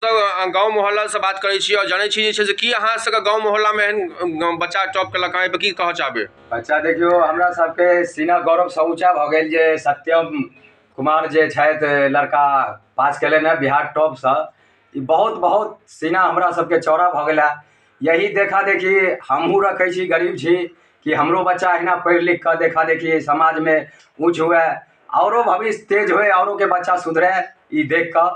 गाँव मोहल्ला से बात करै छी और जानै छी जे छै से की अहाँ सबके गाँव मोहल्ला में एहन बच्चा टॉप केलक अहाँ पर की कहऽ चाहबै? बच्चा देखियो हमरा सबके सीना गौरव से ऊँचा भऽ गेल जे सत्यम कुमार जे छथि लड़का पास केलनि हैं बिहार टॉपसँ। ई बहुत बहुत सीना हमरा सबके चौड़ा भऽ गेल है। यही देखा देखी हमहूँ रखै छी, गरीब छी, कि हमरो बच्चा अहिना पढ़ि लिख कऽ देखा देखी समाज में ऊँच हुए, औरो भविष्य तेज होए, औरों के बच्चा सुधरे। ई देख कऽ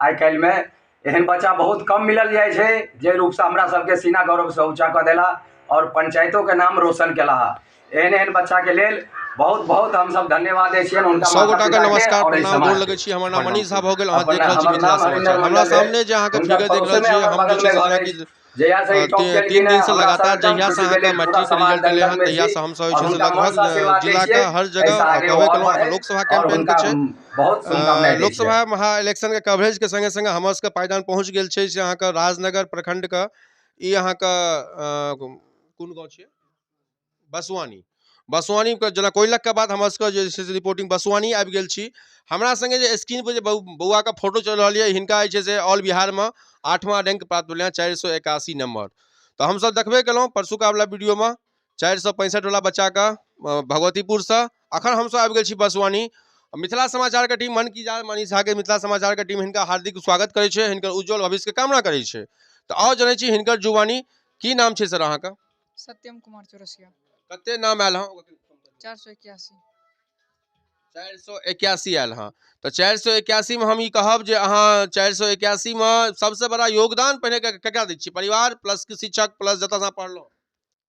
आइ काल्हि में एहन बच्चा बहुत कम मिलल जाइ छै जे रूपसँ हमरा सबके सीना गौरव से ऊँचा कऽ देला और पंचायतों के नाम रोशन केला। एहन एहन बच्चा के लेल बहुत बहुत हम सब धन्यवाद दै छियनि हुनका सौ माता गोटा के पिता के नमस्कार और एहि प्रणाम गोर समाज लगै छी। हमर नाम के। मनीष झा भऽ गेल, अहाँ देख रहल छी हमर मिथिला नाम हरिंदर समाचार। हमरा मंडल भेल। सामने जे अहाँके हुनकर फिगर देख रहल पड़ोसे में छियै, हमर हम जे बगल छै में से घर जेनाकि अछि। जहिया से ई टॉप 3 केलखिन हैं दिन से हमरा सब लगातार एकदम जहिया से खुशी अहाँके भेलै। पूरा मैट्रिक के समाज रिजल्ट एलै दंगल हन में तहिया छी से हम सब जे और छै से हुनका मन से लगभग आशीर्वाद दै जिला छियै। के हर जगह ऐसा आगे वो कहबे और केलहुँ बढ़े लोकसभा और कैंपेन के हुनका छै। बहुत शुभकामनाएं दै छियै। लोकसभा महा इलेक्शन के कवरेज के संगे संगे हमर सबके पायदान पहुँच गेल छै से अहाँके राजनगर प्रखंड के ई अहाँके कोन गाँव छियै? बसवानी। बसवानी के जेना कोयलक के बाद हमर सबके जे छै से रिपोर्टिंग बसवानी आबि गेल छी। हमरा संगे जे स्क्रीन पर जे बौआ के फोटो चलि रहल यऽ, हिनका जे छै से ऑल बिहार में 8वां रैंक प्राप्त भेलै हैं, 481 नंबर। तो हमसब देखबे केलहुँ परसुका वाला वीडियो में 465 वाला बच्चा के भगवतीपुर से। अखन हमसब आबि गेल छी बसवानी। मिथिला समाचार के टीम मन की जान मनीष झा के मिथिला समाचार के टीम हिनका हार्दिक स्वागत करै छै, हिनकर उज्जवल भविष्य के कामना करै छै। तो आओ जनै छी हिनकर जुबानी की नाम छै सर अहाँके? सत्यम कुमार चौरसिया। कते नाम आयल हँ? 481। 481 आयल हँ। तो 481 में हम ई कहब जे अहाँ 481 में सबसे बड़ा योगदान पहिने केकरा दै छियै? परिवार प्लस शिक्षक प्लस जतऽ अहाँ पढ़लहुँ?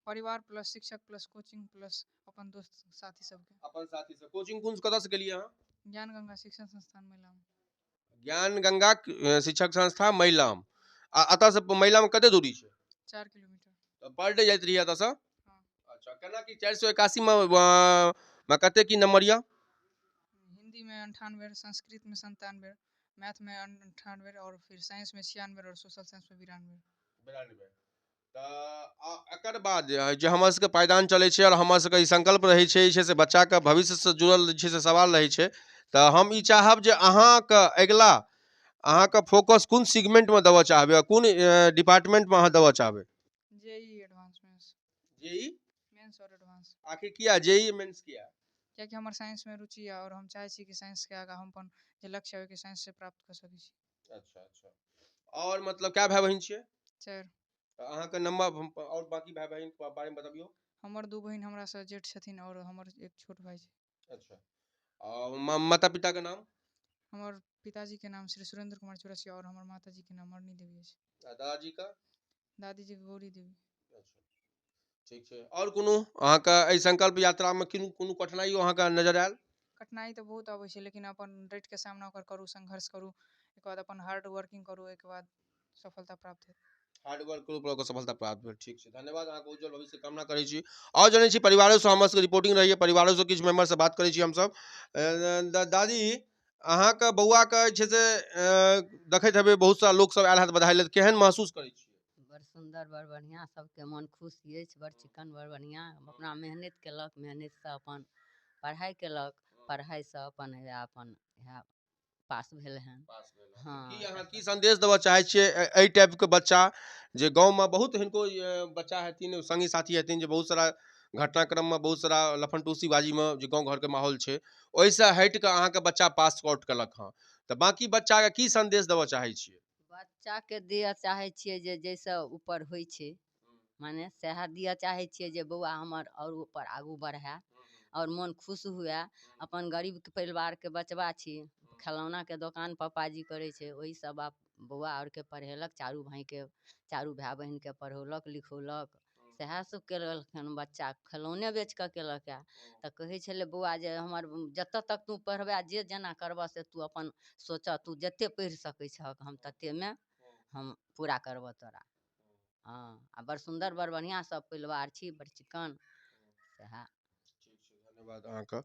परिवार प्लस शिक्षक प्लस कोचिंग प्लस अपन दोस्त साथी सबके। अपन साथी सब कोचिंग कोन कतऽ से केलियै अहाँ? ज्ञान गंगा शिक्षण संस्थान महिला। ज्ञान गंगा शिक्षक संस्था महिलाम। आ अतऽ से महिला में कते दूरी छै? 4 किलोमीटर। तो पर डे जाइत रहिए एतऽ से? हाँ। अच्छा, केना कि 481 में कते की नंबर यऽ? हिंदी में 98, संस्कृत में 97, मैथ में 98 और फिर साइंस में 96 और सोशल साइंस में 92। तऽ एकर बाद जे हमर सबके पायदान चलै छै और हमर सबके ई संकल्प रहै छै से बच्चाके भविष्य से जुड़ल जे छै से सवाल रहै छै। तऽ हम ई चाहब जे अहाँके अगिला अहाँके फोकस कोन सेगमेंट में देबऽ चाहबै, कोन डिपार्टमेंट में अहाँ देबऽ चाहबै? जेई एडवांस मेंस। जेई मेंस और एडवांस। आखिर किया जेई मेंस किया? कियाकि हमर साइंस में रुचि है और हम चाहे छी कि साइंस के आगा हम अपन जे लक्ष्य है कि साइंस से प्राप्त कर सकै छी। अच्छा अच्छा। और मतलब क्या भाई बहन छियै? 4। अहाँके नंबर और बाकी भाई बहन के बारे में बतबियौ। हमर 2 बहिन हमरा से जेठ छथिन और हमर एक छोट भाई छै। अच्छा। और माता पिता के नाम? हमर पिताजी के नाम श्री सुरेंद्र कुमार चौरसिया और हमर माताजी के नाम मरनी देवी है। दादाजी का? दादी जी गौरी देवी। अच्छा, ठीक छै। और कोनो अहाँके एहि संकल्प यात्रा में कोनो कठिनाई अहाँके नजर आयल? कठिनाई तो बहुत आबै छै लेकिन अपन डट के सामना ओकर करू, संघर्ष करू, एक बाद अपन हार्ड वर्किंग करू, एक बाद सफलता प्राप्त हेत। हार्ड वर्क करू पर सफलता प्राप्त भेल। ठीक छै, धन्यवाद। अहाँके उज्जवल भविष्य के कामना करै छी। और जनै छी परिवारों से हमर सबके रिपोर्टिंग रहैए, परिवारों से किछु मेंबर से बात करै छी हमसब। दादी अहाँके बौआ के जे छै से देखैत हेबै बहुत सारा लोक सब आयल हैत बधाई लेल, केहन महसूस करै छी? बड़ सुंदर, बड़ बढ़िया, सबके मन खुश अछि, बड़ चिक्कन, बड़ बढ़िया। अपना मेहनत केलक, मेहनत से अपन पढ़ाई केलक, पढ़ाई से अपन अपन पास भेल हन। हाँ। की अहाँ की संदेश देबऽ चाहै छियै एहि टाइप के बच्चा जे गाँव में बहुत हिनको बच्चा हेथिन, संगी साथी हेथिन जे बहुत सारा घटनाक्रम में, बहुत सारा लफनटूसीबाजी में जे गाँव घर के माहौल छै ओहिसँ हटि कऽ अहाँके बच्चा पास आउट केलक हँ, तऽ बाकी बच्चा के की संदेश देबऽ चाहै छियै? बच्चा के दिअ चाहे छियै जे जैसे ऊपर होइ छै माने सएह दिअ चाहे छियै जे बौआ हमर और ऊपर आगू बढ़े और मन खुश हुए। अपन गरीब परिवार के बचबा छी, खिलौना के दुकान पापाजी करे छै, वही सब आप बौआ और के पढ़ेलक, चारू भाई के, चारू भाई बहन के पढ़ौलक लिखौलक, सएह सब केलखन। बच्चा खिलौने बेच कऽ केलक है। तऽ कहै छलै बौआ जे हमर जतऽ तक तू पढ़बे, जे जेना करबह से तू अपन सोचऽ, तू जते पढ़ि सकै छहक हम तते में हम पूरा करबऽ तोरा। हाँ, आ बड़ सुंदर, बड़ बढ़िया सब परिवार छी, बड़ चिक्कन सएह। धन्यवाद अहाँके।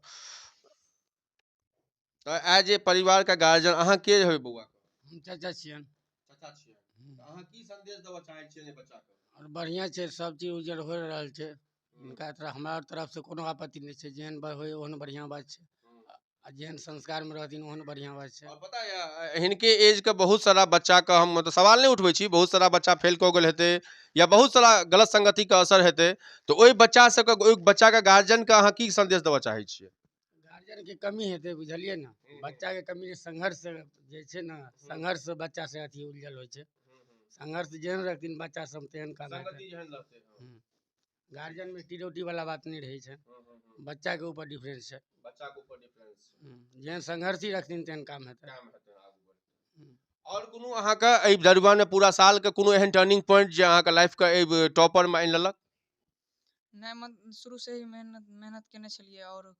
तऽ एज ए परिवार के गार्जियन अहाँ के हेबै बौआ के? हम चाचा छियनि। चाचा छियै। तऽ अहाँ की संदेश देबऽ चाहै छियै बच्चा के? और बढ़िया छै, सब चीज उजर हो रहल छै। हुनका तरफ हमरा तरफ से कोनो आपत्ति नहीं छै, जेहन होय ओहन बढ़िया बात छै। आ जेहन संस्कार में रहथिन ओहन बढ़िया बात छै। और पता है हिनके एज के बहुत सारा बच्चा का हम मतलब सवाल नहीं उठबै छी, बहुत सारा बच्चा फेल कऽ गेल हेतै या बहुत सारा गलत संगति के असर हेतै, तो ओहि बच्चा सबके ओहि बच्चा के गार्जियन के अहाँ की संदेश देबऽ चाहै छियै? गार्जियन के कमी हेतै बुझलियै ने, बच्चा के कमी संघर्ष जे छै ने, संघर्ष से बच्चा से अथी उलझल होइ छै। संघर्ष जेहन रखथिन बच्चा सब तेहन काम हेतै। गार्जियन में टिरोटी वाला बात नहीं रही है, बच्चा के ऊपर डिफरेंस है। बच्चा के ऊपर डिफरेंस जेहन संघर्षी रखथिन तेहन काम हेतै। काम हेतै आगू बढ़ै। और कोनो अहाँके एहि दरमियान में पूरा साल के कोनो एहन टर्निंग पॉइंट जे अहाँके लाइफ के एहि टॉपर में आनि लेलक? नहीं, शुरू से ही मेहनत केने छलिए और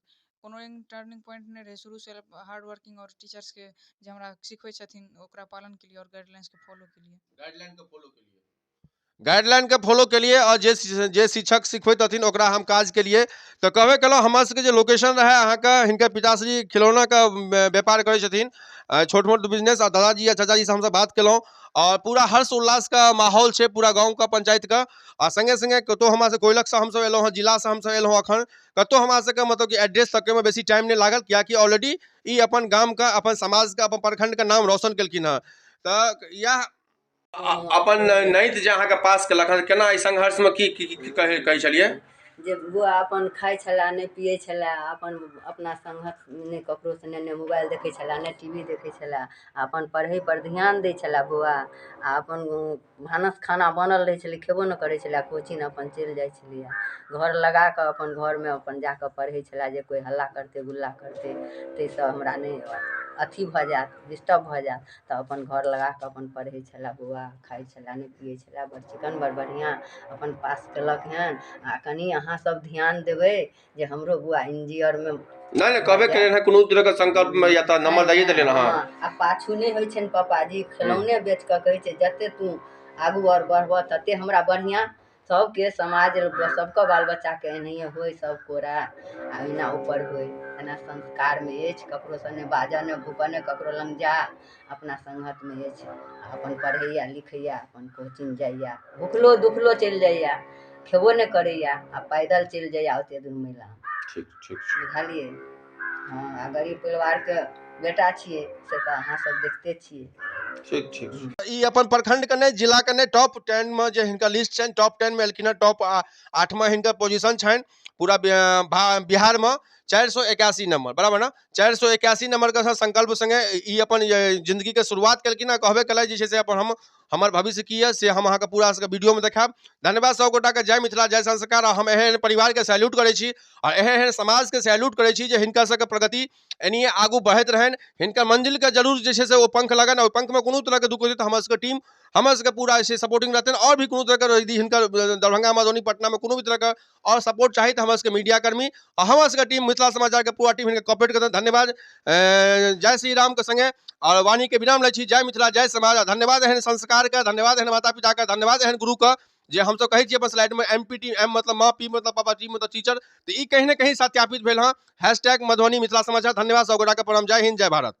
कोनो एहन टर्निंग पॉइंट नहीं रहे। शुरू से हार्ड वर्किंग और टीचर्स के जे हमरा सिखबै छथिन ओकरा पालन के लिए और गाइडलाइंस के फॉलो के लिए। गाइडलाइन के फॉलो के लिए और जे शिक्षक सिखबैत हथिन ओकरा हम काज के लिए तो कहबे केलहुँ हमर सबके जे लोकेशन रहे अहाँके हिनकर पिताश्री खिलौना का व्यापार करै छथिन, छोट मोट बिजनेस, और दादाजी या चाचाजी से हमसब बात केलहुँ और पूरा हर्ष उल्लास का माहौल छै पूरा गाँव का पंचायत का। आ संगे संगे कतौ हमरा से कोयलख से हमसब एलहुँ हँ, जिला से हमसब एलहुँ अखन, कतौ हमरा सबके मतलब कि एड्रेस तक में बेसी टाइम नहीं लागल, कियाकि ऑलरेडी ई अपन गाम का, अपन समाज का, अपन प्रखंड का नाम रोशन केलखिन हँ। तऽ यह अपन नाति जे अहाँके पास केलक हँ, केना एहि संघर्ष में की कहै छलियै? जे बुआ अपन खाइ छलै नहि पियै छलै, अपन अपना संगत नहि ककरो से नहि मोबाइल देखै छलै नहि टीवी देखै छलै, अपन पढ़ै पर ध्यान दै छलै बौआ। आ अपन भानस खाना बनल रहै छलै खेबो नहि करै छलै, कोचिंग अपन चलि जाइ छलैए। घर लगा कऽ अपन घरमे अपन जाकऽ पढ़ै छलै, जे कोइ हल्ला करतै गुल्ला करतै ताहिसँ हमरा नहि अथी भऽ जायत, डिस्टर्ब भऽ जायत, तऽ अपन घर लगा कऽ अपन पढ़ै छलै बौआ, खाइ छलै नहि पियै छलै, बड़ चिक्कन बड़ बढ़िआँ अपन पास केलक हन। आ कनि अहाँ सब ध्यान देबै जे हमरो बौआ इंजीनियरमे नहीं कहबे केलियन हँ, कोनो तरह के संकल्प में या तऽ नंबर दइए देलियन हँ। आ पाछू नहि होइ छनि पापाजी, खिलौने बेच कऽ कहै छै जते तू आगू और बढ़बह तते हमरा बढ़िआँ। सबके समाज सबके बाल बच्चाके एनाहिए होय, सब कोरा आ एना ऊपर होय, एना संस्कार में अछि, ककरो से नहि बाजऽ नहि भूकऽ नहि ककरो लग जा, अपना संगत में अछि। अपन पढ़ैया लिखैया, अपन कोचिंग जाइया, भूखलो दुखलो चलि जाइया, खेबो नहीं करैया, आ पैदल चलि जाइया ओते दूर महिला। ठीक ठीक बुझलियै? हाँ, आ गरीब परिवार के बेटा छियै से तऽ अहाँ सब देखते छियै। ठीक ठीक। ई अपन प्रखंड के नहीं, जिला के नहीं, टॉप 10 में जे हिनका लिस्ट छनि, टॉप 10 में एलखिन, टॉप 8 में हिनकर पोजीशन छनि पूरा बिहार में। 481 नंबर, बराबर ना? 481 नंबर के संकल्प संगे ई अपन जिंदगी के शुरुआत केलखिन हँ। कहबे कलै जे छै से अपन हमर भविष्य की है से हम अहाँके पूरा वीडियो में देखाब। धन्यवाद सब गोटा के। जय मिथिला, जय संस्कार। हम एहन परिवार के सैल्यूट करै छी और एहन समाज के सैल्यूट करै छी जे हिनका सबके प्रगति एनिए आगू बढ़ैत रहन, हिनकर मंजिल के जरूर जे छै से ओ पंख लगन, ओहि पंख में कोनो तरह के दुख होतै तऽ हमर सबके टीम हमर सबके पूरा से सपोर्टिंग रहतै। और भी कोनो तरह के यदि हिनकर दरभंगा मधुबनी पटना में कोनो भी तरह के और सपोर्ट चाही तो हमर सबके मीडिया कर्मी और हमर सबके टीम मिथिला समाचार के पूरा टीम हिनका कॉपरेट करतै। धन्यवाद। जय श्री राम के संगे और वाणी के विराम लै छी। जय मिथिला, जय समाज। धन्यवाद एहन संस्कार के, धन्यवाद एहन माता पिता के, धन्यवाद एहन गुरु के, जे हम सब कहै छियै अपन स्लाइड में MPT, M मतलब माँ, P मतलब पापा, T मतलब टीचर, तो ई कहीं ना कहीं सत्यापित भेल हँ। #मधुबनी मिथिला समाचार। धन्यवाद सब गोटा के, प्रणाम। जय हिंद, जय भारत।